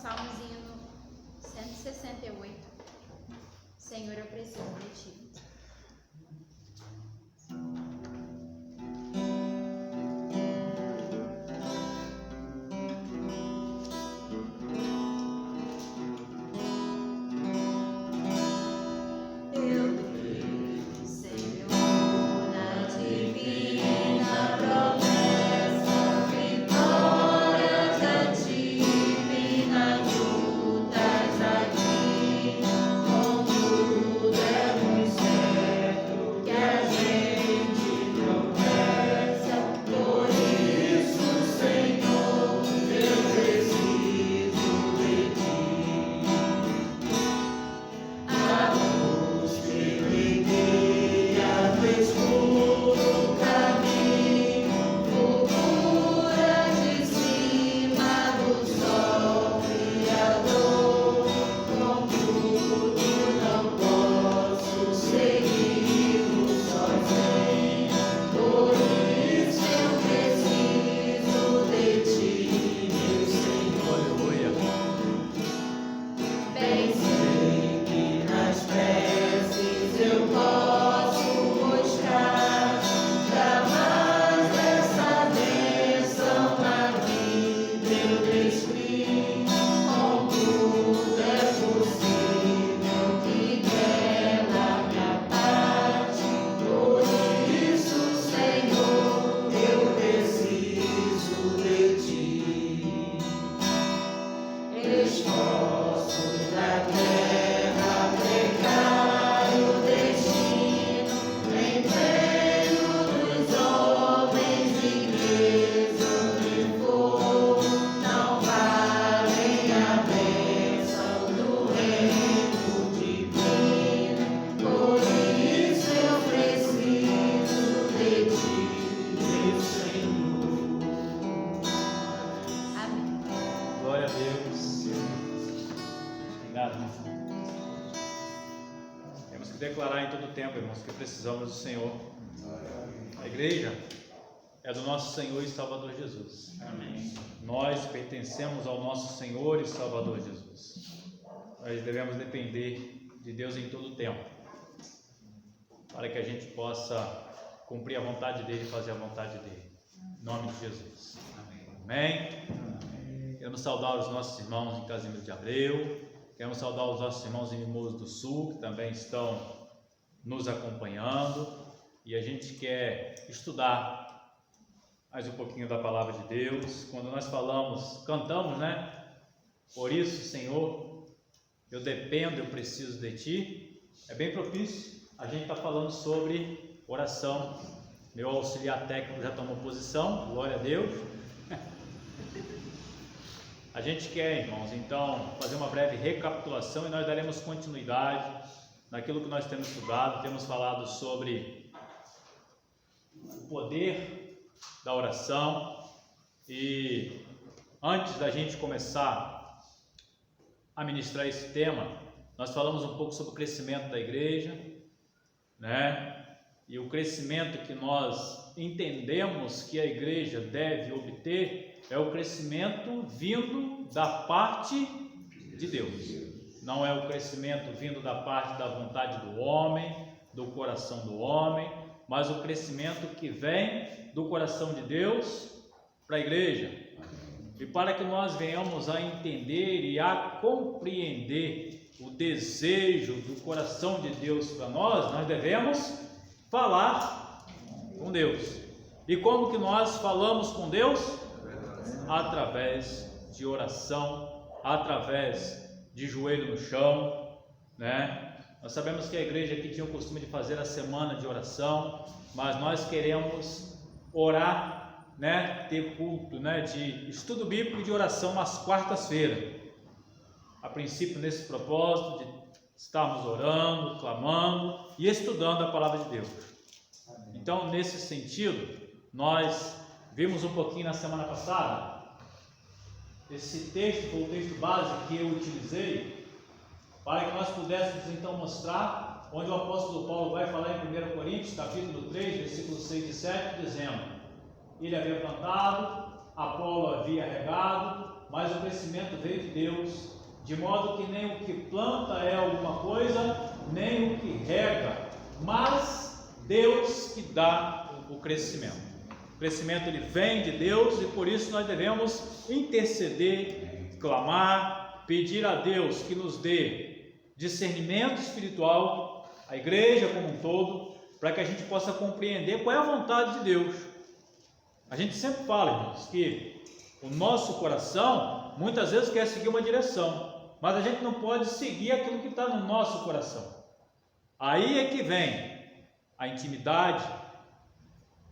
Salmos hino 168. Senhor, eu preciso de Ti. Declarar em todo tempo, irmãos, que precisamos do Senhor. A igreja é do nosso Senhor e Salvador Jesus. Amém. Nós pertencemos ao nosso Senhor e Salvador Jesus. Nós devemos depender de Deus em todo tempo, para que a gente possa cumprir a vontade dele e fazer a vontade dele. Em nome de Jesus. Amém. Queremos saudar os nossos irmãos em Casimiro de Abreu. Queremos saudar os nossos irmãos em Mimoso do Sul, que também estão nos acompanhando, e a gente quer estudar mais um pouquinho da palavra de Deus. Quando nós cantamos, né? Por isso, Senhor, eu dependo, eu preciso de Ti. É bem propício. A gente está falando sobre oração. Meu auxiliar técnico já tomou posição, glória a Deus. A gente quer, irmãos, então, fazer uma breve recapitulação e nós daremos continuidade naquilo que nós temos estudado. Temos falado sobre o poder da oração, e antes da gente começar a ministrar esse tema, nós falamos um pouco sobre o crescimento da igreja, né? E o crescimento que nós entendemos que a igreja deve obter é o crescimento vindo da parte de Deus. Não é o crescimento vindo da parte da vontade do homem, do coração do homem, mas o crescimento que vem do coração de Deus para a igreja. E para que nós venhamos a entender e a compreender o desejo do coração de Deus para nós devemos falar com Deus. E como que nós falamos com Deus? Através de oração, através de joelho no chão, né? Nós sabemos que a igreja aqui tinha o costume de fazer a semana de oração, mas nós queremos orar, né? Ter culto, né? De estudo bíblico e de oração nas quartas-feiras. A princípio, nesse propósito de estarmos orando, clamando e estudando a palavra de Deus. Então, nesse sentido, nós vimos um pouquinho na semana passada. Esse texto foi o texto base que eu utilizei para que nós pudéssemos então mostrar onde o apóstolo Paulo vai falar em 1 Coríntios, capítulo 3, versículos 6 e 7, dizendo: ele havia plantado, Apolo havia regado, mas o crescimento veio de Deus, de modo que nem o que planta é alguma coisa, nem o que rega, mas Deus que dá o crescimento. O crescimento ele vem de Deus e por isso nós devemos interceder, clamar, pedir a Deus que nos dê discernimento espiritual, a igreja como um todo, para que a gente possa compreender qual é a vontade de Deus. A gente sempre fala, irmãos, que o nosso coração muitas vezes quer seguir uma direção, mas a gente não pode seguir aquilo que está no nosso coração. Aí é que vem a intimidade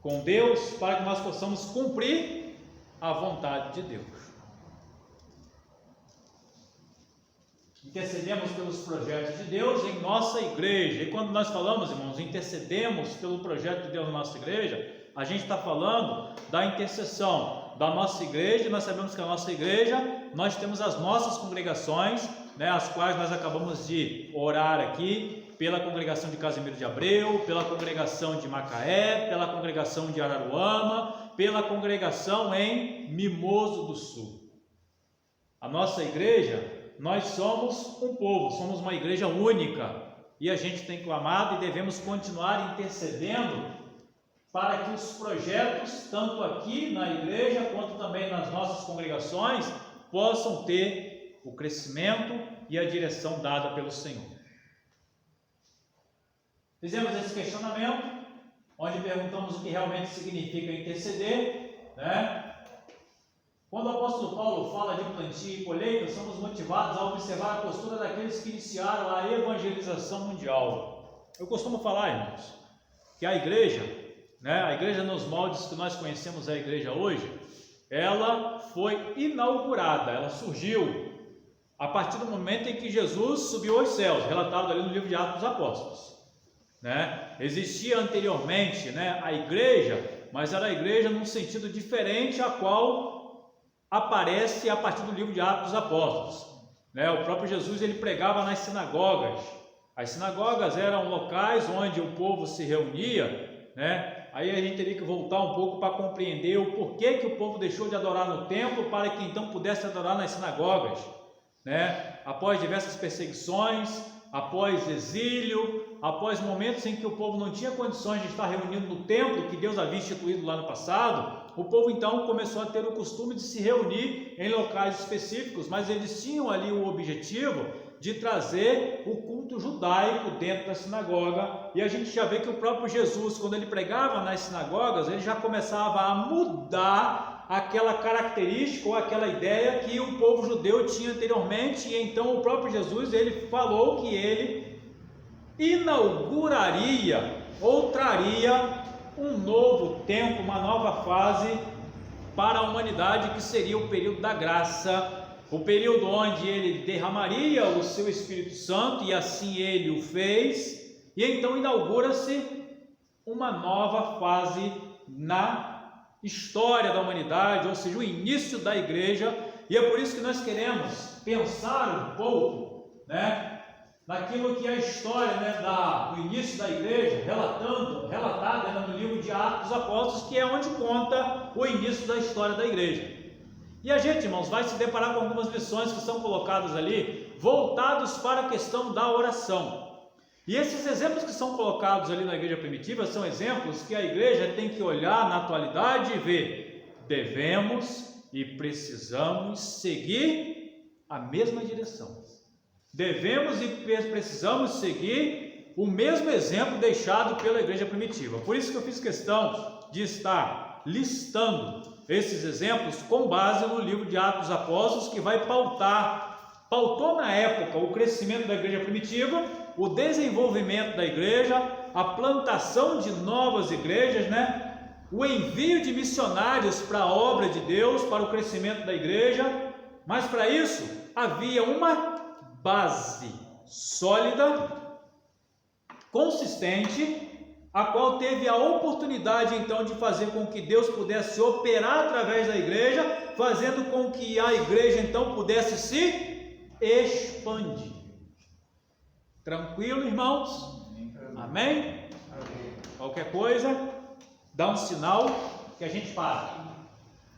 com Deus, para que nós possamos cumprir a vontade de Deus. Intercedemos pelos projetos de Deus em nossa igreja. E quando nós falamos, irmãos, intercedemos pelo projeto de Deus na nossa igreja, a gente está falando da intercessão da nossa igreja. Nós sabemos que a nossa igreja, nós temos as nossas congregações, né, as quais nós acabamos de orar aqui, pela congregação de Casimiro de Abreu, pela congregação de Macaé, pela congregação de Araruama, pela congregação em Mimoso do Sul. A nossa igreja, nós somos um povo, somos uma igreja única, e a gente tem clamado e devemos continuar intercedendo para que os projetos, tanto aqui na igreja quanto também nas nossas congregações, possam ter o crescimento e a direção dada pelo Senhor. Fizemos esse questionamento, onde perguntamos o que realmente significa interceder, né? Quando o apóstolo Paulo fala de plantio e colheita, somos motivados a observar a postura daqueles que iniciaram a evangelização mundial. Eu costumo falar, irmãos, que a igreja, né, a igreja nos moldes que nós conhecemos a igreja hoje, ela foi inaugurada, ela surgiu a partir do momento em que Jesus subiu aos céus, relatado ali no livro de Atos dos Apóstolos. Né? Existia anteriormente, né, a igreja, mas era a igreja num sentido diferente a qual aparece a partir do livro de Atos dos Apóstolos. Né? O próprio Jesus ele pregava nas sinagogas. As sinagogas eram locais onde o povo se reunia, né? Aí a gente teria que voltar um pouco para compreender o porquê que o povo deixou de adorar no templo para que então pudesse adorar nas sinagogas, né? Após diversas perseguições, após exílio, após momentos em que o povo não tinha condições de estar reunido no templo que Deus havia instituído lá no passado, o povo então começou a ter o costume de se reunir em locais específicos, mas eles tinham ali o objetivo de trazer o culto judaico dentro da sinagoga. E a gente já vê que o próprio Jesus, quando ele pregava nas sinagogas, ele já começava a mudar aquela característica ou aquela ideia que o povo judeu tinha anteriormente. E então o próprio Jesus ele falou que ele inauguraria ou traria um novo tempo, uma nova fase para a humanidade, que seria o período da graça, o período onde ele derramaria o seu Espírito Santo, e assim ele o fez. E então inaugura-se uma nova fase na história da humanidade, ou seja, o início da igreja. E é por isso que nós queremos pensar um pouco, né, naquilo que é a história, né, do início da igreja, relatada, né, no livro de Atos dos Apóstolos, que é onde conta o início da história da igreja. E a gente, irmãos, vai se deparar com algumas lições que são colocadas ali, voltados para a questão da oração. E esses exemplos que são colocados ali na igreja primitiva são exemplos que a igreja tem que olhar na atualidade e ver: devemos e precisamos seguir a mesma direção. Devemos e precisamos seguir o mesmo exemplo deixado pela igreja primitiva. Por isso que eu fiz questão de estar listando esses exemplos com base no livro de Atos dos Apóstolos, que vai pautou na época o crescimento da igreja primitiva, o desenvolvimento da igreja, a plantação de novas igrejas, né? O envio de missionários para a obra de Deus, para o crescimento da igreja. Mas para isso havia uma base sólida, consistente, a qual teve a oportunidade então de fazer com que Deus pudesse operar através da igreja, fazendo com que a igreja então pudesse se expandir. Tranquilo, irmãos? Amém? Qualquer coisa, dá um sinal que a gente para.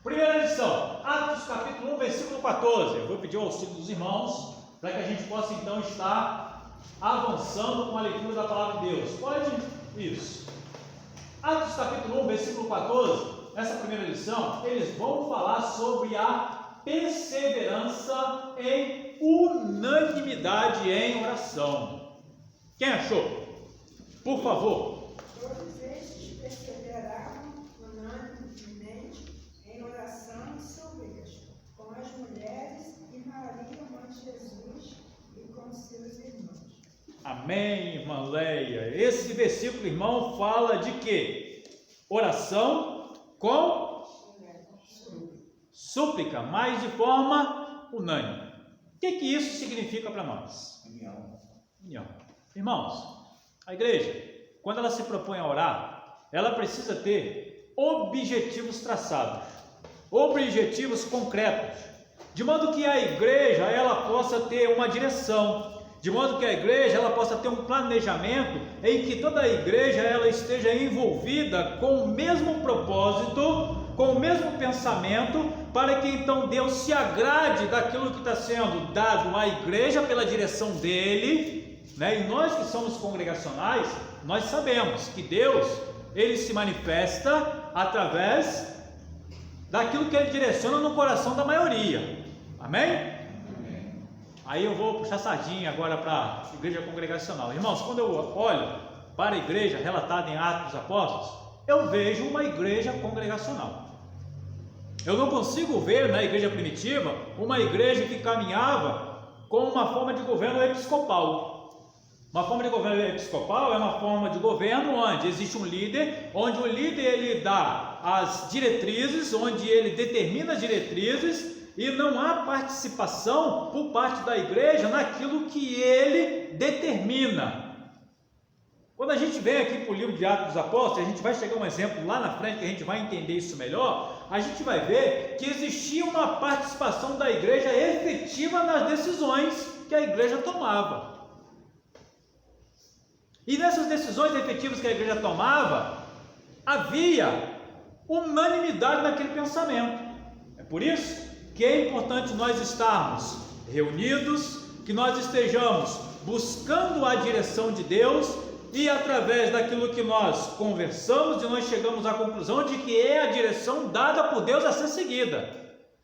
Primeira lição, Atos capítulo 1, versículo 14. Eu vou pedir o auxílio dos irmãos para que a gente possa então estar avançando com a leitura da palavra de Deus. Pode? Isso. Atos capítulo 1, versículo 14, essa primeira lição, eles vão falar sobre a perseverança em unanimidade em oração. Quem achou? Por favor. Todos estes perseveravam unanimemente em oração e súplicas com as mulheres e Maria, mãe de Jesus, e com seus irmãos. Amém, irmã Leia. Esse versículo, irmão, fala de quê? Oração com súplica, mas de forma unânime. O que isso significa para nós? União. Irmãos, a igreja, quando ela se propõe a orar, ela precisa ter objetivos traçados, objetivos concretos, de modo que a igreja ela possa ter uma direção, de modo que a igreja ela possa ter um planejamento em que toda a igreja ela esteja envolvida com o mesmo propósito, com o mesmo pensamento, para que então Deus se agrade daquilo que está sendo dado à igreja pela direção dele, né? E nós que somos congregacionais, nós sabemos que Deus ele se manifesta através daquilo que ele direciona no coração da maioria. Amém? Aí eu vou puxar sardinha agora para a igreja congregacional. Irmãos, quando eu olho para a igreja relatada em Atos dos Apóstolos, eu vejo uma igreja congregacional. Eu não consigo ver na igreja primitiva uma igreja que caminhava com uma forma de governo episcopal. Uma forma de governo episcopal é uma forma de governo onde existe um líder, onde o líder ele dá as diretrizes, onde ele determina as diretrizes, e não há participação por parte da igreja naquilo que ele determina. Quando a gente vem aqui para o livro de Atos dos Apóstolos, a gente vai chegar a um exemplo lá na frente que a gente vai entender isso melhor, a gente vai ver que existia uma participação da igreja efetiva nas decisões que a igreja tomava. E nessas decisões efetivas que a igreja tomava, havia unanimidade naquele pensamento. É por isso que é importante nós estarmos reunidos, que nós estejamos buscando a direção de Deus e através daquilo que nós conversamos, nós chegamos à conclusão de que é a direção dada por Deus a ser seguida.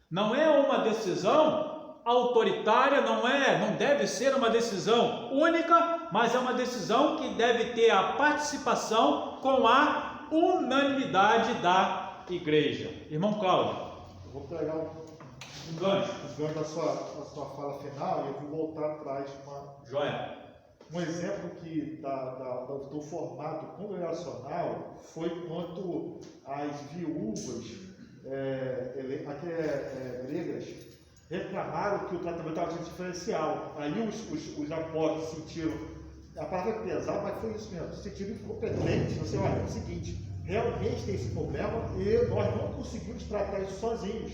Não é uma decisão autoritária, não deve ser uma decisão única, mas é uma decisão que deve ter a participação com a unanimidade da igreja. Irmão Cláudio, eu vou pegar um gancho da sua fala final e eu vou voltar atrás. Joia. Um exemplo do formato congregacional foi quando as viúvas gregas reclamaram que o tratamento estava sendo diferencial. Aí os apóstolos sentiram, a palavra é pesada, mas foi isso mesmo, sentiram incompetentes. Você olha, é o seguinte, realmente tem esse problema e nós não conseguimos tratar isso sozinhos.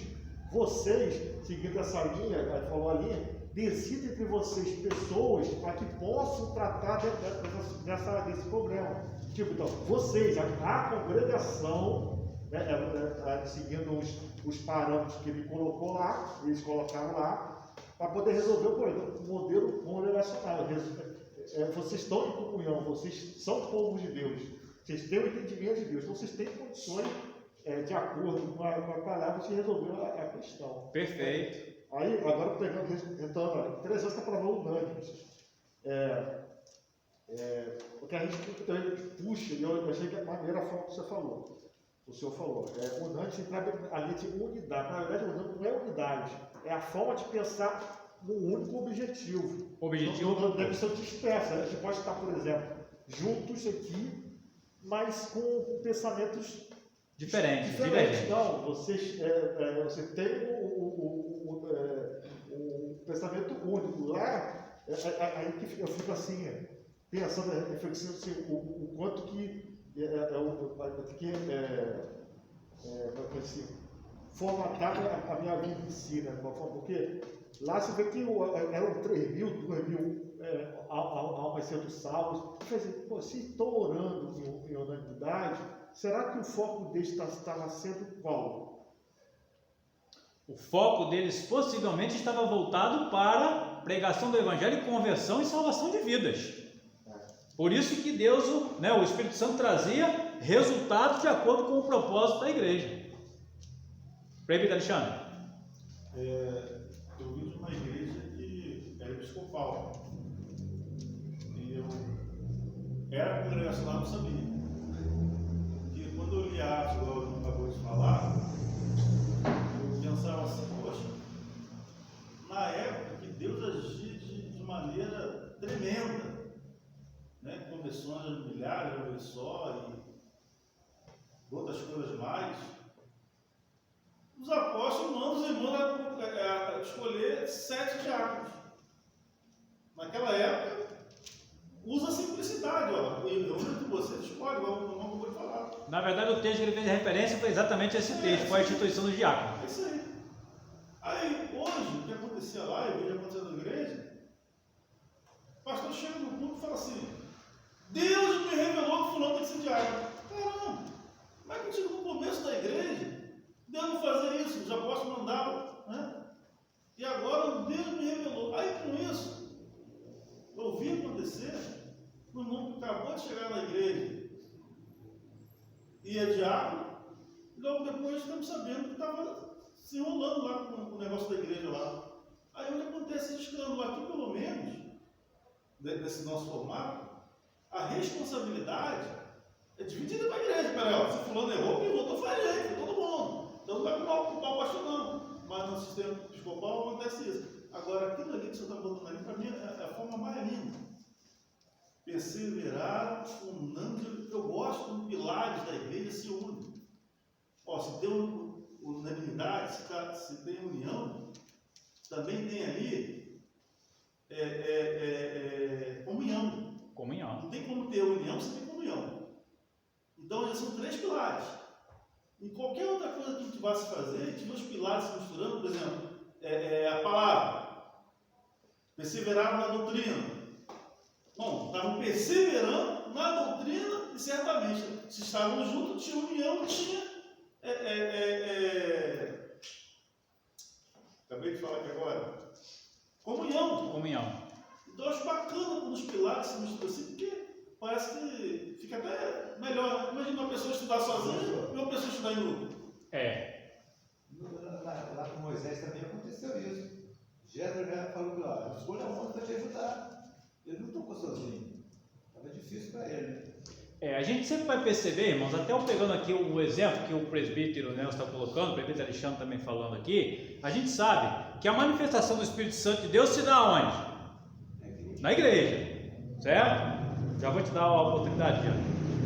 Vocês, seguindo essa linha, falou ali, decidem entre vocês pessoas para que possam tratar desse problema. Tipo, então, vocês, a congregação, seguindo os parâmetros que ele colocou lá, eles colocaram lá, para poder resolver o problema. O modelo congregacional. Vocês estão em comunhão, vocês são povo de Deus, vocês têm o entendimento de Deus, então vocês têm condições, de acordo com a palavra, de resolver a questão. Perfeito. Aí, agora retornando, interessante essa palavra unânime. Porque a gente também puxa, e eu achei que a maneira, a forma que o senhor falou, unânime, você traz a linha de unidade. Na verdade, unânime não é unidade, é a forma de pensar num único objetivo. Não deve ser dispersa. A gente pode estar, por exemplo, juntos aqui, mas com pensamentos diferentes. Não, você tem o pensamento único. Lá, aí que eu fico assim, pensando, reflexivo, assim, o quanto que formatar a minha vida em si, né? Porque lá você vê que eram 3.000, 2.000 almas sendo salvos. Se estou orando em unanimidade, será que o foco deles estava sendo qual? O foco deles possivelmente estava voltado para pregação do Evangelho, conversão e salvação de vidas. Por isso que Deus, o Espírito Santo trazia resultados de acordo com o propósito da igreja. Prefeito Alexandre. Eu vim de uma igreja que era episcopal. E eu era congregacional, não sabia. E quando eu li a Atos, igual eu acabou de falar, eu pensava assim, poxa, na época que Deus agia de maneira tremenda, né? Conversões de milhares, uma vez só, e outras coisas mais. Os apóstolos mandam os irmãos a escolher 7 diáconos. Naquela época, usa a simplicidade, ó. Eu que você escolhe, igual o irmão acabou de falar. Na verdade, o texto que ele fez referência foi exatamente esse texto, foi a instituição do diácono. É isso aí. Aí, hoje, o que acontecia lá, eu vejo acontecer na igreja, o pastor chega no culto e fala assim: Deus me revelou que fulano tem que ser diácono. Caramba, mas contigo no começo da igreja, Deus não fazia isso, os apóstolos mandavam, né? E agora Deus me revelou. Aí com isso, eu vi acontecer no irmão que acabou de chegar na igreja e é diácono, e logo depois estamos sabendo que estava se enrolando lá com o negócio da igreja lá. Aí onde acontece esse escândalo aqui, pelo menos, desse nosso formato, a responsabilidade é dividida com a igreja. Peraí, ó, se fulano errou, quem voltou foi a gente, foi todo mundo. Então não vai culpar o pastor não. Mas no sistema episcopal acontece isso. Agora, aquilo ali que você está botando ali, para mim, é a forma mais linda. Perseverar, unânime. Eu gosto dos pilares da igreja se unem. Ó, se tem unanimidade, se tem união, também tem ali comunhão. Comunhão. Não tem como ter união sem ter comunhão. Então, esses são 3 pilares. Em qualquer outra coisa que a gente vá se fazer, a gente vê os pilares se misturando, por exemplo, a palavra, perseverar na doutrina. Bom, estavam perseverando na doutrina e certamente, se estavam juntos, tinha união, tinha. Acabei de falar aqui agora. Comunhão. Comunhão. Então, eu acho bacana quando os pilares se misturam assim, porque parece que fica até melhor. Imagina uma pessoa estudar sozinha e uma pessoa estudar em grupo. Lá com Moisés também aconteceu isso. Jéssica falou que lá, escolha um para te ajudar. Ele não tocou sozinho. Estava difícil para ele. A gente sempre vai perceber, irmãos, até eu pegando aqui o exemplo que o presbítero Nelson está colocando, o presbítero Alexandre também falando aqui, a gente sabe que a manifestação do Espírito Santo de Deus se dá onde? Na igreja, certo? Já vou te dar a oportunidade, já.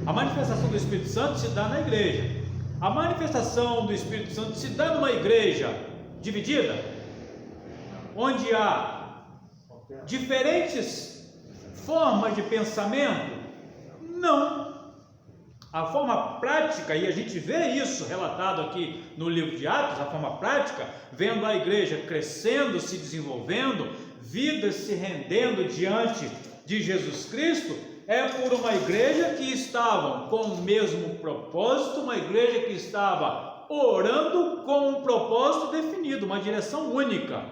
A manifestação do Espírito Santo se dá na igreja. A manifestação do Espírito Santo se dá numa igreja dividida, onde há diferentes formas de pensamento. Não. A forma prática, e a gente vê isso relatado aqui no livro de Atos, a forma prática, vendo a igreja crescendo, se desenvolvendo, vidas se rendendo diante de Jesus Cristo, é por uma igreja que estava com o mesmo propósito, uma igreja que estava orando com um propósito definido, uma direção única.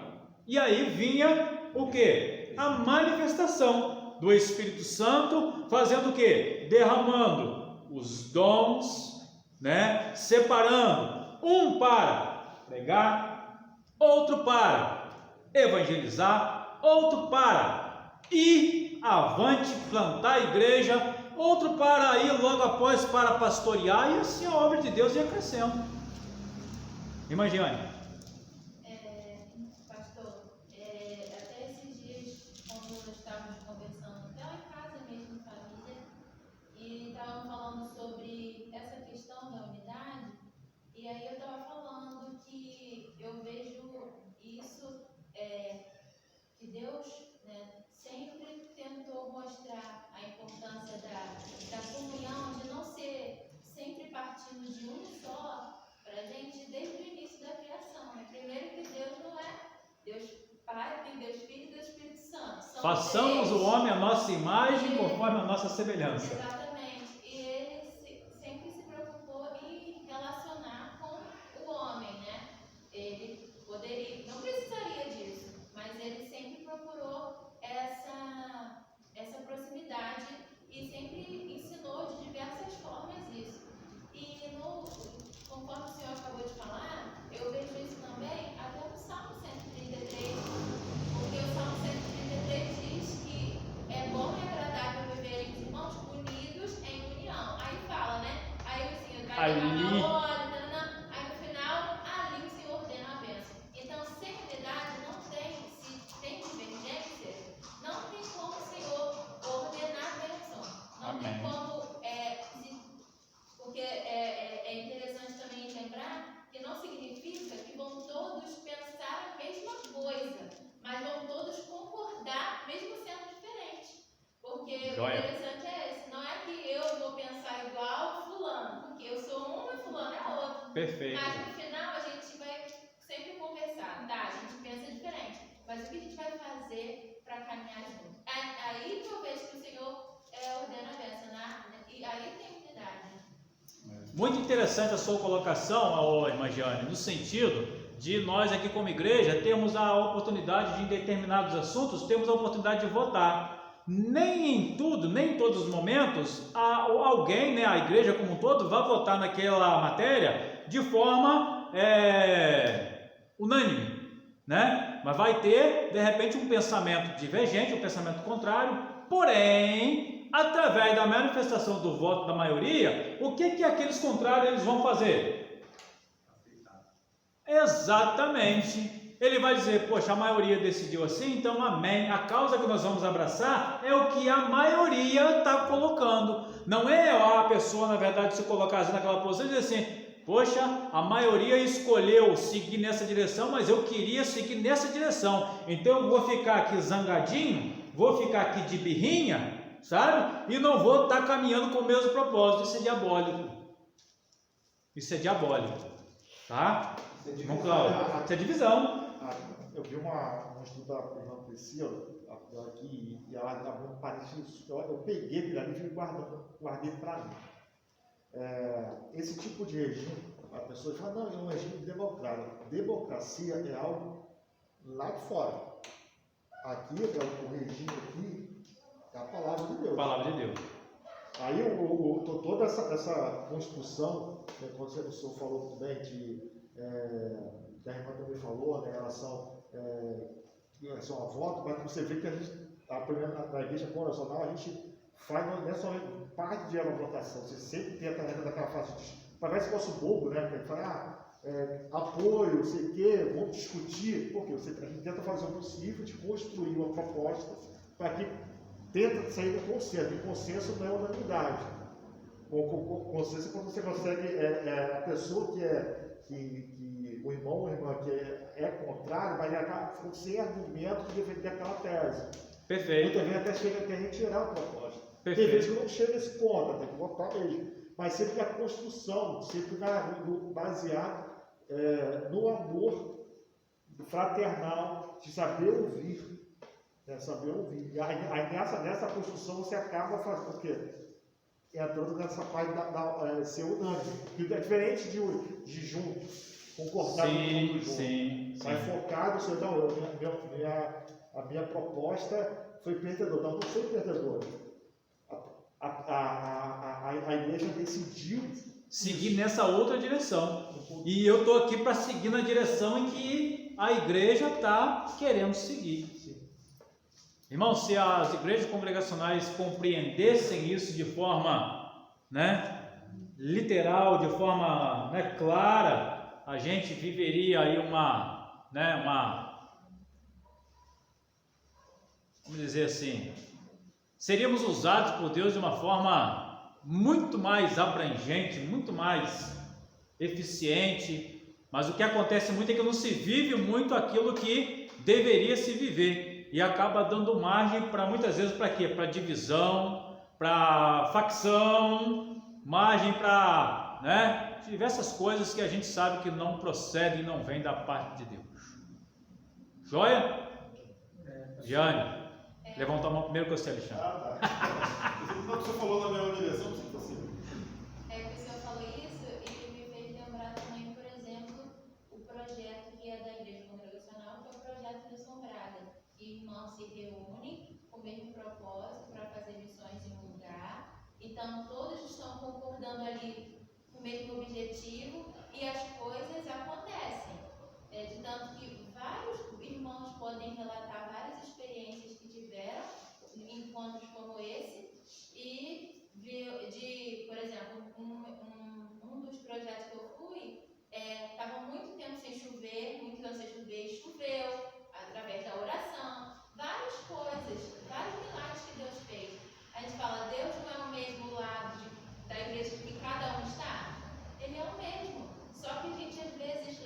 E aí vinha o quê? A manifestação do Espírito Santo, fazendo o quê? Derramando os dons, né? Separando um para pregar, outro para evangelizar, outro para ir avante, plantar a igreja, outro para ir logo após para pastorear, e assim a obra de Deus ia crescendo. Imagine. Pastor, até esses dias, quando nós estávamos conversando, até lá em casa mesmo, em família, e estavam falando sobre essa questão da unidade, e aí eu estava falando que eu vejo isso, que Deus, né, sempre tentou mostrar a importância da comunhão, de não ser sempre partindo de um só, para a gente, desde o início da criação, né? Primeiro que Deus não é Deus Pai, tem Deus Filho e Deus Espírito Santo. Façamos três. o homem à nossa imagem, conforme a nossa semelhança. Exatamente. E ele sempre se preocupou em relacionar com o homem, né? Joia. interessante é esse. Não é que eu vou pensar igual fulano, porque eu sou um e fulano é outro. Perfeito. Mas no final a gente vai sempre conversar, tá? A gente pensa diferente. Mas o que a gente vai fazer para caminhar junto? Aí que eu vejo que o Senhor ordena a bênção, né? E aí tem unidade. Muito interessante a sua colocação, irmã Giane, no sentido de nós aqui como igreja termos a oportunidade de, em determinados assuntos, temos a oportunidade de votar. Nem em tudo, nem em todos os momentos, alguém, né, a igreja como um todo, vai votar naquela matéria de forma unânime, né? Mas vai ter, de repente, um pensamento divergente, um pensamento contrário, porém, através da manifestação do voto da maioria, o que aqueles contrários eles vão fazer? Exatamente. Ele vai dizer, poxa, a maioria decidiu assim, então amém. A causa que nós vamos abraçar é o que a maioria está colocando. Não é a pessoa, na verdade, se colocar assim naquela posição e dizer assim, poxa, a maioria escolheu seguir nessa direção, mas eu queria seguir nessa direção. Então eu vou ficar aqui zangadinho, vou ficar aqui de birrinha, sabe? E não vou estar caminhando com o mesmo propósito. Isso é diabólico. Isso é diabólico. Tá? Irmão Cláudio, isso é divisão. Eu vi um estudo da irmã Priscila aqui, e ela abriu um parênteses. Eu peguei aquele ali e guardei para mim. Esse tipo de regime, a pessoa fala, não, é um regime democrático. Democracia é algo lá de fora. Aqui, o regime aqui, é a palavra de Deus. Palavra de Deus. Aí toda essa construção, né, quando o senhor falou também que a irmã também falou, né, em relação a voto, mas você vê que na igreja congregacional a gente faz, não é só parte de uma votação, você sempre tenta entrar daquela fase de. Parece que fosse bobo, né? Que a gente fala, apoio, não sei o quê, vamos discutir, porque a gente tenta fazer o possível de construir uma proposta para que tenta sair do consenso. E consenso não é unanimidade. O consenso é quando você consegue, a pessoa que o irmão ou a irmã que é contrário, mas ele acaba sem argumento de defender aquela tese. Perfeito. Muitas vezes até chega até retirar a proposta. Perfeito. Tem vezes que não chega nesse ponto, tem que votar mesmo. Mas sempre na construção, sempre baseado no amor fraternal, de saber ouvir. Saber ouvir. E aí nessa construção você acaba fazendo o quê? Entrando nessa parte da ser unânime. Que é diferente de junto, concordar com tudo junto. Sim. Mas focado, você não, a minha proposta foi perdedora. Não foi perdedora. A igreja decidiu seguir nessa outra direção. E eu estou aqui para seguir na direção em que a igreja está querendo seguir. Irmão, se as igrejas congregacionais compreendessem isso de forma, literal, de forma, clara, a gente viveria aí vamos dizer assim, seríamos usados por Deus de uma forma muito mais abrangente, muito mais eficiente, mas o que acontece muito é que não se vive muito aquilo que deveria se viver. E acaba dando margem para muitas vezes para quê? Para divisão, para facção, margem para diversas coisas que a gente sabe que não procedem e não vêm da parte de Deus. Joia? Giane, levanta a mão primeiro que você, Alexandre. Você falou na mesma direção, não sei se você. Que o senhor falou isso e me fez lembrar também, por exemplo, o projeto que é da Igreja Congregacional, que é o projeto de São Braga. Irmãos se reúnem com o mesmo propósito para fazer missões em um lugar, então todos estão concordando ali com o mesmo objetivo e as coisas acontecem. De tanto que vários irmãos podem relatar várias experiências que tiveram em encontros como esse e por exemplo, um dos projetos que eu fui, estava muito tempo sem chover, e choveu, através da oração, várias coisas, vários milagres que Deus fez. A gente fala, Deus não é o mesmo lado da igreja que cada um está? Ele é o mesmo, só que a gente às vezes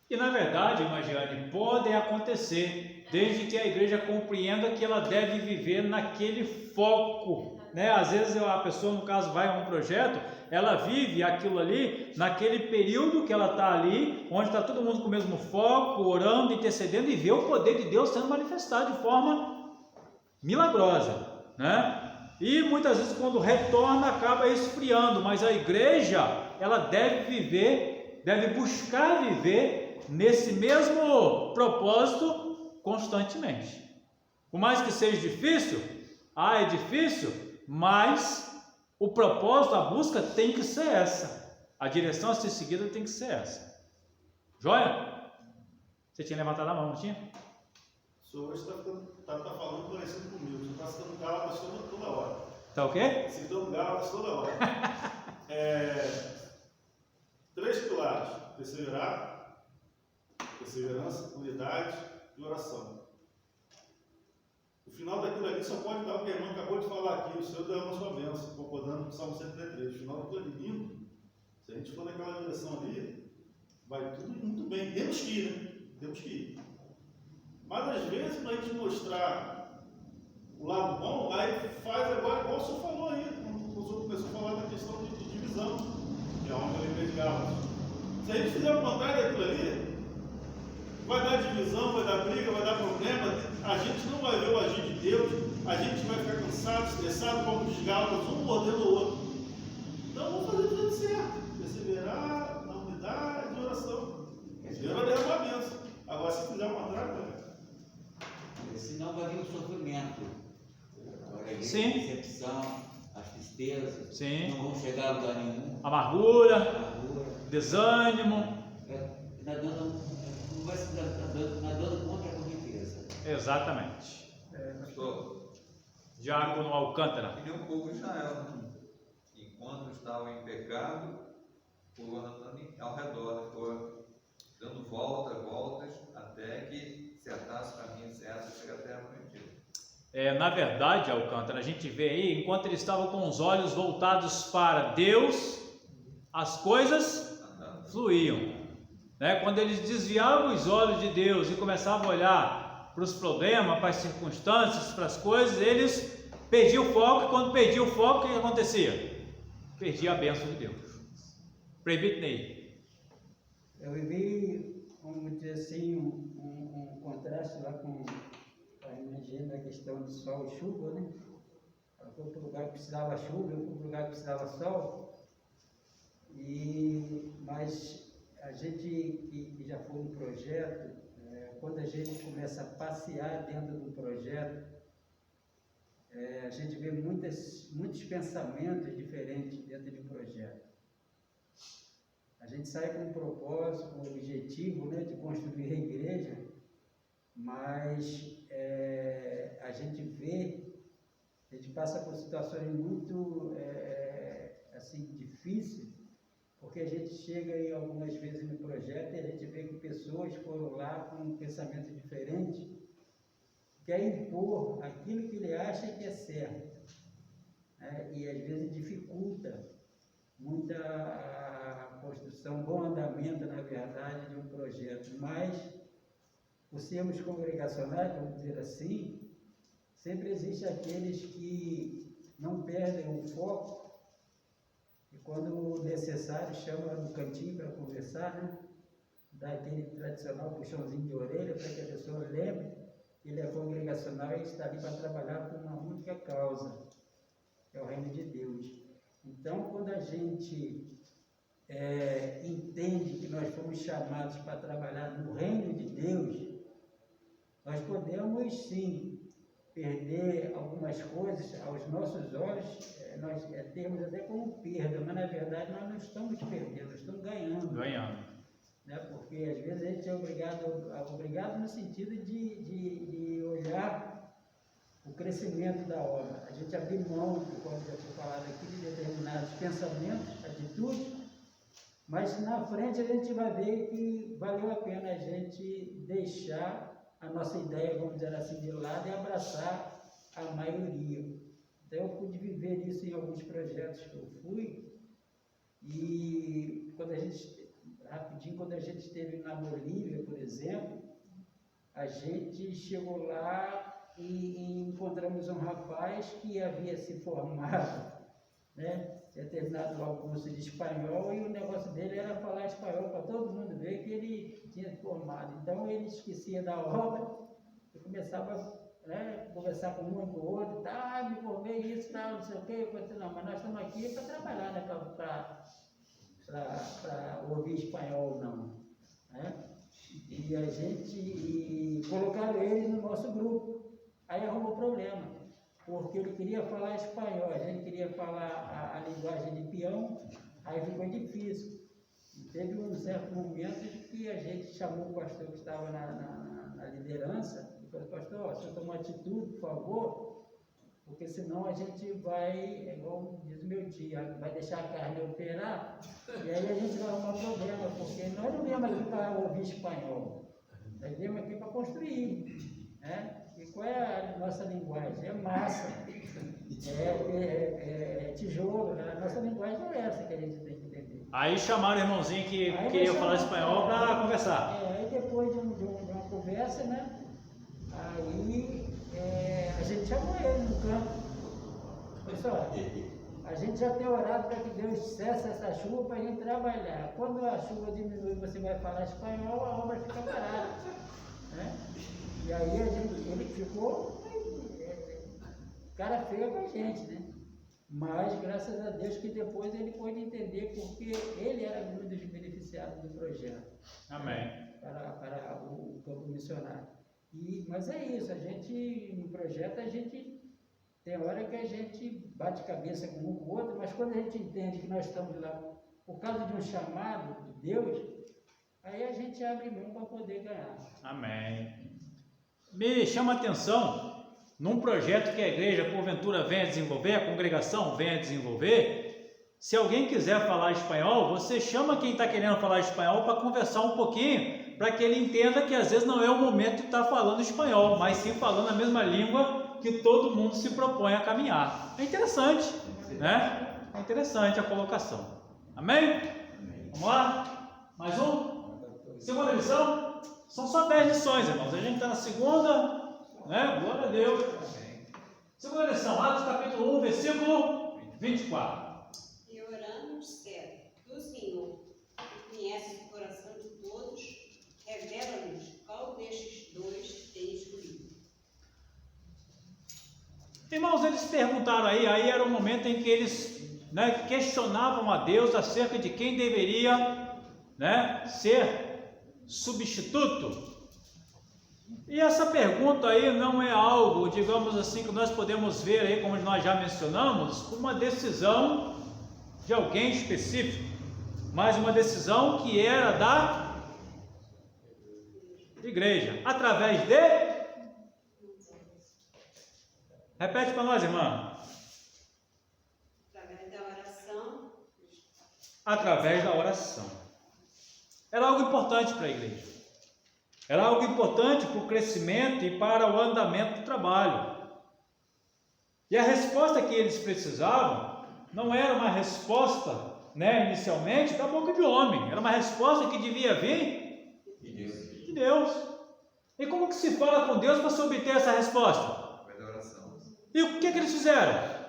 E na verdade, Magiane, podem acontecer, desde que a igreja compreenda que ela deve viver naquele foco, né? Às vezes a pessoa, no caso, vai a um projeto, ela vive aquilo ali, naquele período que ela está ali, onde está todo mundo com o mesmo foco, orando, intercedendo, e vê o poder de Deus sendo manifestado de forma milagrosa, né? E muitas vezes quando retorna acaba esfriando, mas a igreja, ela deve viver, deve buscar viver nesse mesmo propósito constantemente. Por mais que seja difícil, é difícil, mas o propósito, a busca tem que ser essa, a direção a ser seguida tem que ser essa. Joia? Você tinha levantado a mão, não tinha? O senhor hoje está falando parecido comigo, você está citando Gálatas toda hora. Tá o quê? Citando Gálatas toda hora. 3 pilares: perseverar, perseverança, unidade e oração. O final daquilo ali só pode dar o que a irmã acabou de falar aqui, o Senhor derrama a sua bênção, concordando com o Salmo 103. O final daquilo ali lindo, se a gente for naquela direção ali, vai tudo muito bem. Temos que ir, né? Temos que ir. Mas às vezes, para a gente mostrar o lado bom, aí faz agora, igual o senhor falou aí, quando o senhor começou a falar da questão de divisão, que é onde eu lembrei de Gálatas. Se a gente fizer o contrário daquilo ali, vai dar divisão, vai dar briga, vai dar problema, a gente não vai ver o agir de Deus, a gente vai ficar cansado, estressado, como os Gálatas, um mordendo o outro. Então vamos fazer tudo certo, perseverar na unidade e oração. Deus vai derramar a bênção. Agora, se fizer o contrário, senão vai vir o sofrimento, a Sim. decepção, as tristezas, Sim. não vão chegar a lugar nenhum, Amargura, amargura, desânimo. não vai se nadando contra a correnteza. Exatamente. Pastor, Diácono Alcântara. que nem o povo de Israel, né? Enquanto estavam em pecado, foram andando ao redor, foram dando voltas, até que acertasse o caminho certo e chegar até a prometida. Na verdade, Alcântara, a gente vê aí, enquanto eles estavam com os olhos voltados para Deus, as coisas fluíam, né? Quando eles desviavam os olhos de Deus e começavam a olhar para os problemas, para as circunstâncias, para as coisas, eles perdiam o foco, e quando perdiam o foco, o que acontecia? Perdia a bênção de Deus. Presbítero Ney. Eu vivi, vamos dizer assim, um contraste lá com a energia da questão de sol e chuva, né? Eu fui para o lugar que precisava chuva, eu fui para o lugar que precisava sol. Mas a gente que já foi no projeto, quando a gente começa a passear dentro do projeto, a gente vê muitos pensamentos diferentes dentro do projeto. A gente sai com um propósito, com um objetivo, né, de construir a igreja, mas a gente passa por situações muito assim, difíceis, porque a gente chega aí algumas vezes no projeto e a gente vê que pessoas foram lá com um pensamento diferente, quer impor aquilo que ele acha que é certo, né? E às vezes dificulta muito a construção, bom andamento, na verdade, de um projeto. Mas, por sermos congregacionais, vamos dizer assim, sempre existe aqueles que não perdem o foco e, quando necessário, chama no cantinho para conversar, né? Dá aquele tradicional puxãozinho de orelha para que a pessoa lembre que ele é congregacional e está ali para trabalhar com uma única causa, que é o reino de Deus. Então, quando a gente entende que nós fomos chamados para trabalhar no reino de Deus, nós podemos sim perder algumas coisas aos nossos olhos, nós temos até como perda, mas na verdade nós não estamos perdendo, nós estamos ganhando. Né? Porque às vezes a gente é obrigado no sentido de olhar o crescimento da obra, a gente abrir mão, como já foi falado aqui, de determinados pensamentos, atitudes, mas na frente a gente vai ver que valeu a pena a gente deixar a nossa ideia, vamos dizer assim, de lado e abraçar a maioria. Então eu pude viver isso em alguns projetos que eu fui, e quando a gente, rapidinho, rapidinho, quando a gente esteve na Bolívia, por exemplo, a gente chegou lá e encontramos um rapaz que havia se formado, né? Tinha terminado o curso de espanhol e o negócio dele era falar espanhol para todo mundo ver que ele tinha formado. Então ele esquecia da obra e começava a conversar com um e com o outro, me formei isso, tal, não sei o quê. Eu falei, não, mas nós estamos aqui para trabalhar, né? Para ouvir espanhol, não. Né? E a gente colocaram ele no nosso grupo. Aí arrumou problema, porque ele queria falar espanhol, a gente queria falar a linguagem de peão, aí ficou difícil. E teve um certo momento que a gente chamou o pastor que estava na liderança e falou, pastor, você toma uma atitude, por favor, porque senão a gente vai, igual diz meu tio, vai deixar a carne operar, e aí a gente vai arrumar problema, porque nós não viemos aqui para ouvir espanhol, nós viemos aqui para construir, né? E qual é a nossa linguagem? É massa, é tijolo, né? A nossa linguagem é essa que a gente tem que entender. Aí chamaram o irmãozinho que queria falar espanhol para conversar. Aí depois de uma conversa, né? Aí a gente chamou ele no canto. Pessoal, a gente já tem orado para que Deus cesse essa chuva para a gente trabalhar. Quando a chuva diminui e você vai falar espanhol, a obra fica parada. Né? E aí ele ficou cara feia com a gente, né? Mas graças a Deus que depois ele pôde entender porque ele era um dos beneficiados do projeto. Amém. Para o campo missionário. Mas é isso, a gente, no projeto, a gente tem hora que a gente bate cabeça com um com o outro, mas quando a gente entende que nós estamos lá por causa de um chamado de Deus, aí a gente abre mão para poder ganhar. Amém. Me chama a atenção, num projeto que a igreja, porventura, venha desenvolver, a congregação venha desenvolver, se alguém quiser falar espanhol, você chama quem está querendo falar espanhol para conversar um pouquinho, para que ele entenda que às vezes não é o momento de estar falando espanhol, mas sim falando a mesma língua que todo mundo se propõe a caminhar. É interessante, né? É interessante a colocação. Amém? Vamos lá? Mais um? Segunda lição? São só 10 lições, irmãos. A gente está na segunda, né? Glória a Deus. Segunda lição, Atos capítulo 1, versículo 24. E oramos certo do Senhor, que conhece o coração de todos, revela-nos qual destes dois tem escolhido. Irmãos, eles perguntaram aí era o momento em que eles, né, questionavam a Deus acerca de quem deveria, né, ser substituto. E essa pergunta aí não é algo, digamos assim, que nós podemos ver aí, como nós já mencionamos, uma decisão de alguém específico, mas uma decisão que era da igreja, através de... Repete para nós, irmã. Através da oração. Através da oração. Era algo importante para a igreja. Era algo importante para o crescimento e para o andamento do trabalho. E a resposta que eles precisavam não era uma resposta, né, inicialmente, da boca de homem. Era uma resposta que devia vir de Deus. E como que se fala com Deus para se obter essa resposta? E o que eles fizeram?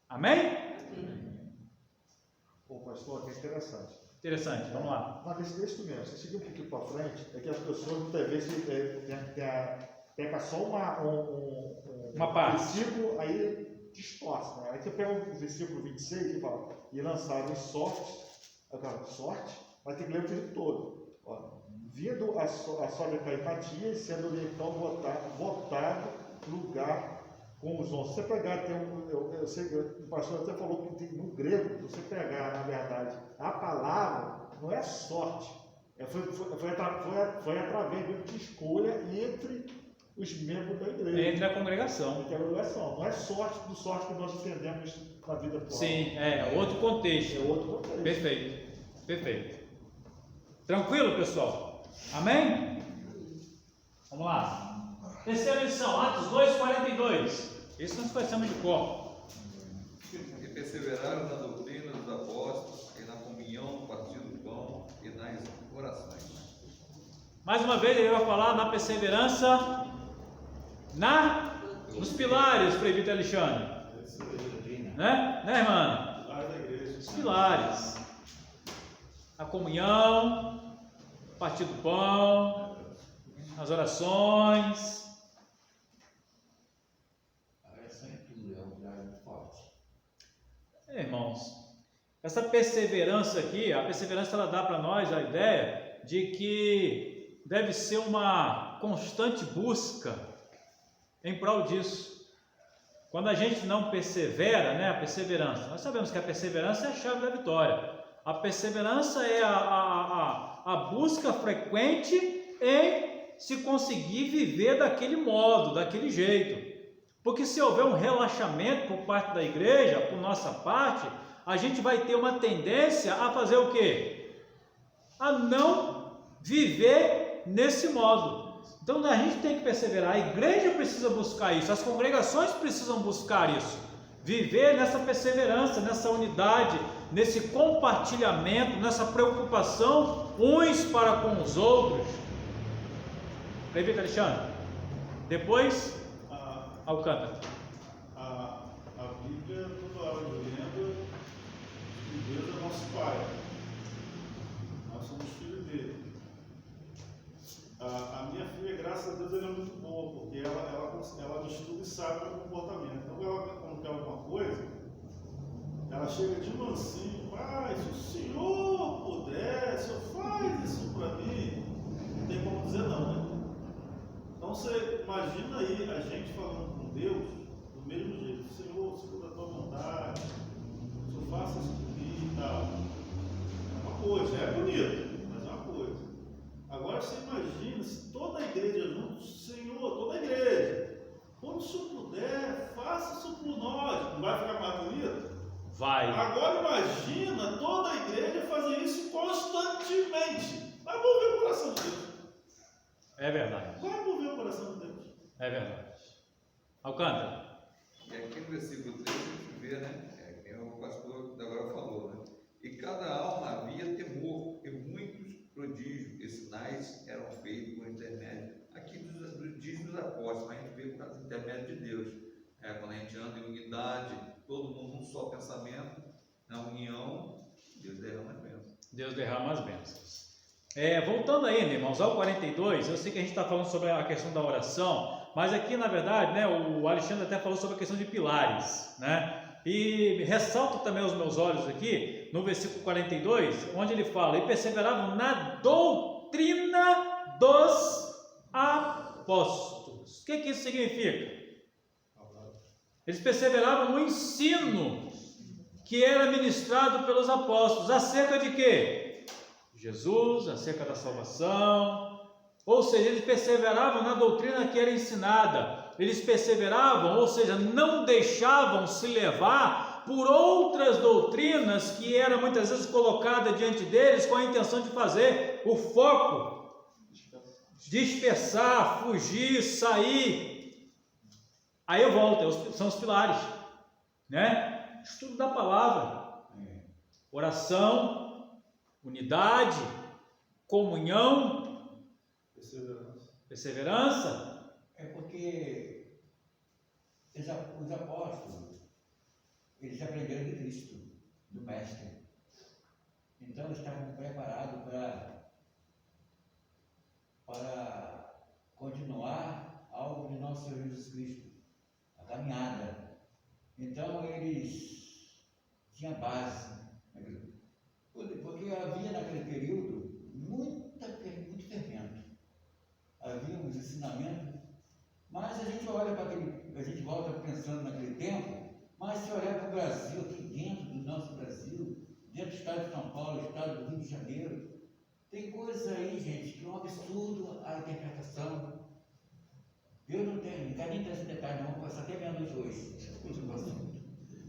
Amém? Pô, pastor, que interessante. Interessante, vamos lá. Mas desse texto mesmo, se seguir um pouquinho para frente, é que as pessoas muitas vezes pega só uma parte. Versículo, aí distorce, né? Aí você pega o versículo 26 e fala, e lançaram sorte, mas tem que ler o texto todo. Ó, vindo a sogra com a empatia, sendo então votado lugar com os 11. Se você pegar, eu sei que o pastor até falou que tem, no grego, se você pegar, na verdade, a palavra não é sorte, foi através de escolha entre os membros da igreja. Entre a congregação. Entre a congregação. Não é sorte que nós entendemos na vida atual. Sim, é outro contexto. É outro contexto. Perfeito, perfeito. Tranquilo, pessoal? Amém? Vamos lá. Terceira lição, Atos 2:42. Isso nós conhecemos de cor. E perseveraram na doutrina dos apóstolos e na comunhão Mais uma vez ele vai falar na perseverança nos pilares, presbítero Alexandre. Né, irmã? Os pilares. A comunhão, partir do pão, as orações. A oração é tudo, é um pilar muito forte. Irmãos, essa perseverança aqui, a perseverança ela dá para nós a ideia de que deve ser uma constante busca em prol disso. Quando a gente não persevera, né, a perseverança, nós sabemos que a perseverança é a chave da vitória. A perseverança é a busca frequente em se conseguir viver daquele modo, daquele jeito. Porque se houver um relaxamento por parte da igreja, por nossa parte, a gente vai ter uma tendência a fazer o quê? A não viver nesse modo. Então a gente tem que perseverar, a igreja precisa buscar isso, as congregações precisam buscar isso, viver nessa perseverança, nessa unidade, nesse compartilhamento, nessa preocupação uns para com os outros. Presbítero Alexandre, depois Alcântara. A Bíblia toda hora lembra que Deus é nosso Pai, nós somos filhos dele. A minha filha, graças a Deus, ela é muito boa, porque ela me estuda e sabe o comportamento. Então, quando quer alguma coisa, ela chega de mansinho: pai, se o senhor puder, o senhor faz isso para mim. Não tem como dizer não, né? Então, você imagina aí a gente falando com Deus do mesmo jeito: Senhor, segundo a tua vontade, o senhor faça isso comigo e tal. É uma coisa, é bonito, mas é uma coisa. Agora você imagina se toda a igreja junto: Senhor, toda a igreja, quando o senhor puder, faça isso por nós. Não vai ficar mais bonito? Vai. Agora imagina toda a igreja fazer isso constantemente. Vai mover o coração de Deus. É verdade. Vai mover o coração de Deus. É verdade. Alcântara. E aqui no versículo 3 a gente vê, né? É o pastor agora falou, né? E cada alma havia temor, e muitos prodígios e sinais eram feitos por intermédio. Aqui diz dos apóstolos, mas a gente vê por intermédio de Deus. Quando a gente anda em unidade, todo mundo num só pensamento, na união, Deus derrama as bênçãos. Deus derrama as bênçãos. Voltando ainda, irmãos, ao 42, eu sei que a gente está falando sobre a questão da oração, mas aqui, na verdade, né, o Alexandre até falou sobre a questão de pilares, né? E ressalto também os meus olhos aqui, no versículo 42, onde ele fala: e perseveravam na doutrina dos apóstolos. O que isso significa? Eles perseveravam no ensino que era ministrado pelos apóstolos, acerca de quê? Jesus, acerca da salvação. Ou seja, eles perseveravam na doutrina que era ensinada. Eles perseveravam, ou seja, não deixavam se levar por outras doutrinas que eram muitas vezes colocadas diante deles com a intenção de fazer o foco, dispersar, fugir, sair. Aí eu volto, são os pilares, né? Estudo da palavra, oração, unidade, comunhão, perseverança. É porque os apóstolos, eles aprenderam de Cristo, do Mestre. Então eles estavam preparados para continuar algo de nosso Senhor Jesus Cristo, a caminhada. Então eles tinham base, porque havia naquele período muito fermento. Havia uns ensinamentos, mas a gente olha para a gente volta pensando naquele tempo, mas se olhar para o Brasil, aqui dentro do nosso Brasil, dentro do estado de São Paulo, estado do Rio de Janeiro, tem coisas aí, gente, que é um absurdo a interpretação. Eu não quero nem ter esse detalhe, não, só até meia-noite hoje.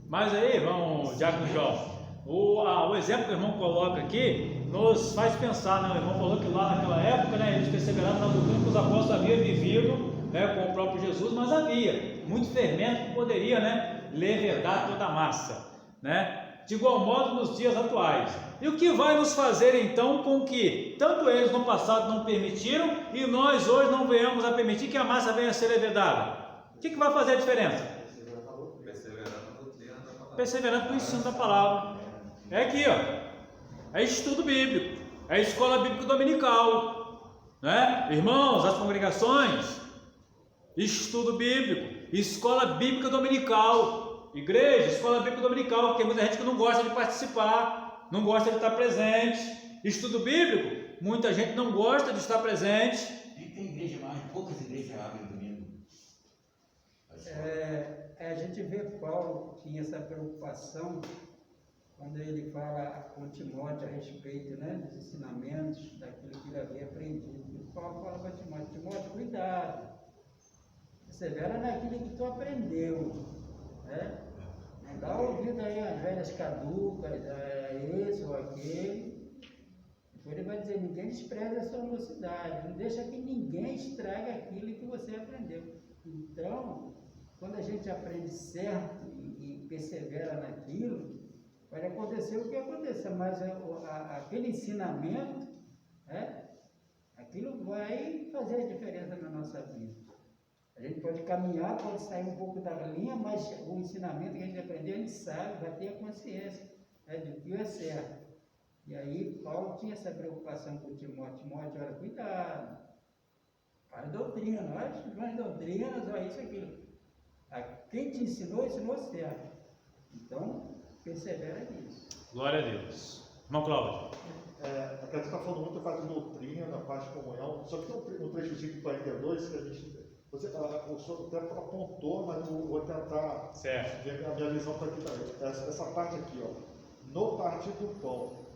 Mas aí, irmão Diácono João, o exemplo que o irmão coloca aqui nos faz pensar, né? O irmão falou que lá naquela época, né, eles perseveraram na doutrina que os apóstolos haviam vivido, né, com o próprio Jesus, mas havia muito fermento que poderia, né, levedar toda a massa, né? de igual modo nos dias atuais. E o que vai nos fazer então com que tanto eles no passado não permitiram e nós hoje não venhamos a permitir que a massa venha a ser levedada? O que vai fazer a diferença? Perseverando no ensino da palavra. É aqui, ó. É estudo bíblico. É escola bíblica dominical. Né? Irmãos, as congregações, estudo bíblico, escola bíblica dominical. Igreja, escola bíblica dominical, porque tem muita gente que não gosta de participar, não gosta de estar presente. Estudo bíblico, muita gente não gosta de estar presente. Nem tem igreja mais, poucas igrejas abrem domingo. A gente vê Paulo tinha essa preocupação quando ele fala com Timóteo a respeito, né, dos ensinamentos, daquilo que ele havia aprendido. E Paulo fala para Timóteo: Timóteo, cuidado, persevera naquilo que tu aprendeu, né? Não dá ouvido aí às velhas caducas, a esse ou aquele. Depois ele vai dizer: ninguém despreza a sua mocidade, não deixa que ninguém estrague aquilo que você aprendeu. Então, quando a gente aprende certo e persevera naquilo, pode acontecer o que aconteça, mas aquele ensinamento, aquilo vai fazer a diferença na nossa vida. A gente pode caminhar, pode sair um pouco da linha, mas o ensinamento que a gente aprendeu, a gente sabe, vai ter a consciência do que é certo. E aí Paulo tinha essa preocupação com Timóteo: Timóteo, olha, cuidado, faz doutrina, as doutrinas, olha isso, aquilo. Quem te ensinou certo. Então, persevera nisso. Glória a Deus. Irmão Cláudio. A gente está falando muito da parte de doutrina, da parte de comunhão, só que tem um trechozinho de 42 que a gente. O senhor até apontou, mas eu vou tentar ver a minha visão para aqui também. Essa parte aqui, ó. No partir do pão.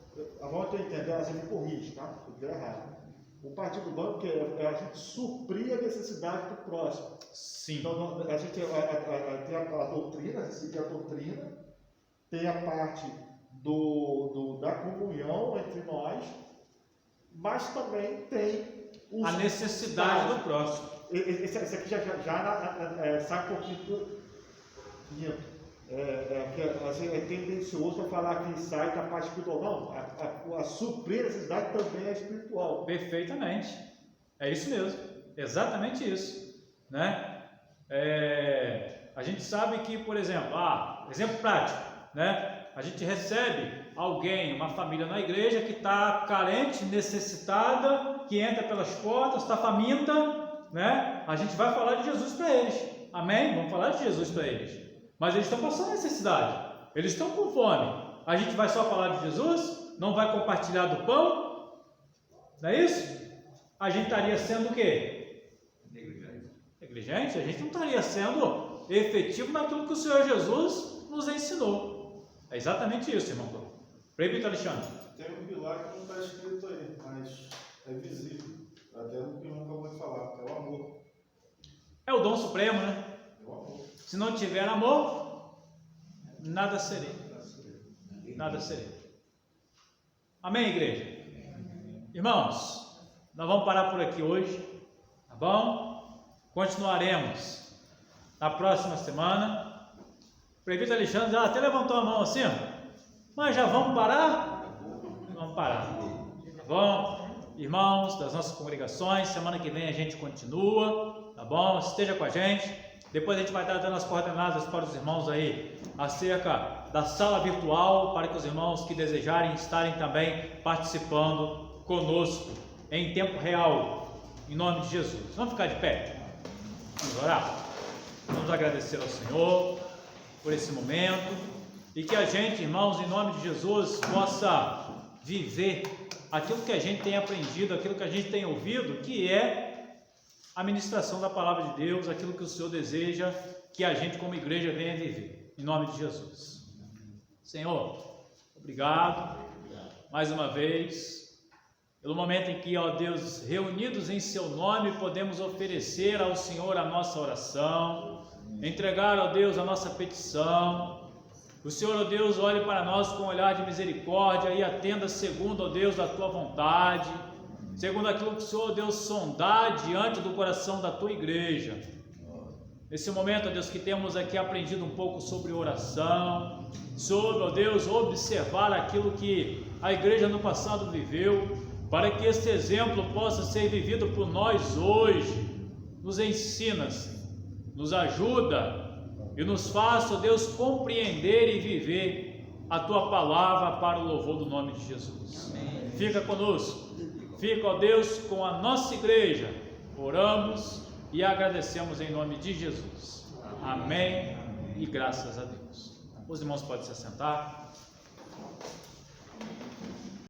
Agora eu estou entendendo, assim, me corrige, tá? Se eu estiver errado. O partir do pão é a gente suprir a necessidade do próximo. Sim. Então, a gente tem a doutrina, seguir a doutrina, tem a parte da comunhão entre nós, mas também tem a necessidade do próximo. Esse aqui já sai um pouquinho do quinto. Assim, é tendencioso para falar que sai da parte espiritual. Não, a suprir a necessidade também é espiritual. Perfeitamente. É isso mesmo. Exatamente isso. Né? A gente sabe que, por exemplo, exemplo prático, né? A gente recebe alguém, uma família na igreja que está carente, necessitada, que entra pelas portas, está faminta, né? A gente vai falar de Jesus para eles. Amém? Vamos falar de Jesus para eles. Mas eles estão passando necessidade. Eles estão com fome. A gente vai só falar de Jesus? Não vai compartilhar do pão? Não é isso? A gente estaria sendo o quê? Negligente. A gente não estaria sendo efetivo naquilo que o Senhor Jesus nos ensinou. É exatamente isso, irmão. Prefeito Alexandre. Tem um pilar que não está escrito aí, mas é visível. Até o que eu acabou de falar, é o amor. É o dom supremo, né? É o amor. Se não tiver amor, nada serei. Nada serei. Amém, igreja? Irmãos, nós vamos parar por aqui hoje, tá bom? Continuaremos na próxima semana. O prefeito Alexandre já até levantou a mão assim, mas já vamos parar? Vamos parar, tá bom? Irmãos das nossas congregações, semana que vem a gente continua, tá bom? Esteja com a gente. Depois a gente vai estar dando as coordenadas para os irmãos aí acerca da sala virtual, para que os irmãos que desejarem estarem também participando conosco em tempo real, em nome de Jesus. Vamos ficar de pé? Vamos orar? Vamos agradecer ao Senhor por esse momento e que a gente, irmãos, em nome de Jesus, possa viver aquilo que a gente tem aprendido, aquilo que a gente tem ouvido, que é a ministração da palavra de Deus, aquilo que o Senhor deseja que a gente como igreja venha viver, em nome de Jesus. Senhor, obrigado mais uma vez pelo momento em que, ó Deus, reunidos em seu nome, podemos oferecer ao Senhor a nossa oração, entregar, ó Deus, a nossa petição. O Senhor, ó Deus, olhe para nós com um olhar de misericórdia e atenda segundo, ó Deus, a tua vontade, segundo aquilo que o Senhor, Deus, sondar diante do coração da tua igreja. Nesse momento, ó Deus, que temos aqui aprendido um pouco sobre oração, sobre, ó Deus, observar aquilo que a igreja no passado viveu, para que este exemplo possa ser vivido por nós hoje. Nos ensina, nos ajuda e nos faça, ó Deus, compreender e viver a Tua palavra para o louvor do nome de Jesus. Amém. Fica conosco, fica, ó Deus, com a nossa igreja. Oramos e agradecemos em nome de Jesus. Amém. E graças a Deus. Os irmãos podem se assentar.